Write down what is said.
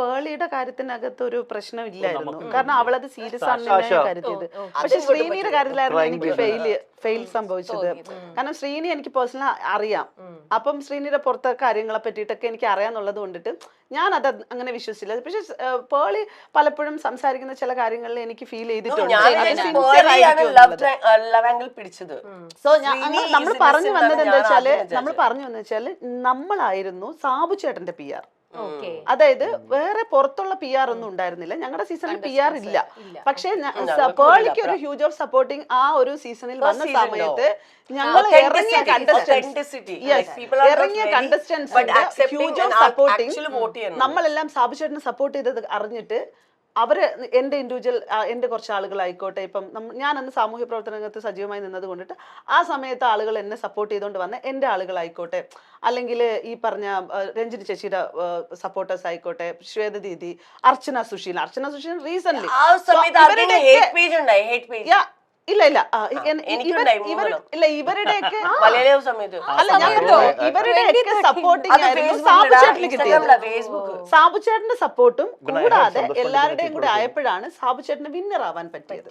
പേളിയുടെ കാര്യത്തിനകത്ത് ഒരു പ്രശ്നമില്ലായിരുന്നു, കാരണം അവളത് സീരിയസ് ആണെന്ന് കരുതിയത്. പക്ഷെ ശ്രീനിയുടെ കാര്യത്തിലായിരുന്നു എനിക്ക് ഫെയിൽ സംഭവിച്ചത്. കാരണം ശ്രീനി എനിക്ക് പേഴ്സണൽ അറിയാം, അപ്പം ശ്രീനിയുടെ പുറത്തെ കാര്യങ്ങളെ പറ്റിയിട്ടൊക്കെ എനിക്ക് അറിയാന്നുള്ളത് കൊണ്ടിട്ട് ഞാൻ അത് അങ്ങനെ വിശ്വസിച്ചില്ല. പക്ഷെ പേളി പലപ്പോഴും സംസാരിക്കുന്ന ചില കാര്യങ്ങളിൽ എനിക്ക് ഫീൽ ചെയ്തിട്ടുണ്ട്. സോ നമ്മൾ പറഞ്ഞു വന്നത് എന്താ വെച്ചാല് നമ്മളായിരുന്നു സാബു ചേട്ടന്റെ PR. അതായത് വേറെ പുറത്തുള്ള PR ഒന്നും ഉണ്ടായിരുന്നില്ല ഞങ്ങളുടെ സീസണിൽ. PR ഇല്ല, പക്ഷെ പേളിക്ക് ഒരു ഹ്യൂജ് ഓഫ് സപ്പോർട്ടിങ് ആ ഒരു സീസണിൽ വന്ന സമയത്ത് ഞങ്ങൾ ഇറങ്ങിയ കണ്ടസ്റ്റൻസ് ഹ്യൂജ് ഓഫ് സപ്പോർട്ടിങ് നമ്മളെല്ലാം സാബു ചേട്ടനെ സപ്പോർട്ട് ചെയ്തത് അറിഞ്ഞിട്ട് അവര് എന്റെ ഇൻഡിവിജ്വൽ എന്റെ കുറച്ച് ആളുകളായിക്കോട്ടെ, ഇപ്പം ഞാൻ അന്ന് സാമൂഹ്യ പ്രവർത്തന രംഗത്ത് സജീവമായി നിന്നത് കൊണ്ടിട്ട് ആ സമയത്ത് ആളുകൾ എന്നെ സപ്പോർട്ട് ചെയ്തുകൊണ്ട് വന്ന എന്റെ ആളുകളായിക്കോട്ടെ, അല്ലെങ്കിൽ ഈ പറഞ്ഞ രഞ്ജിനി ചേച്ചിയുടെ സപ്പോർട്ടേഴ്സ് ആയിക്കോട്ടെ, ശ്വേത ദീദി, അർച്ചന സുശീൽ റീസെന്റ് ഇവരുടെയൊക്കെ സപ്പോർട്ടിങ് ആയിരുന്നു സാബു ചേട്ടന് കിട്ടിയത്. സാബു ചേട്ടന്റെ സപ്പോർട്ടും കൂടാതെ എല്ലാവരുടെയും കൂടെ ആയപ്പോഴാണ് സാബു ചേട്ടന് വിന്നർ ആവാൻ പറ്റിയത്.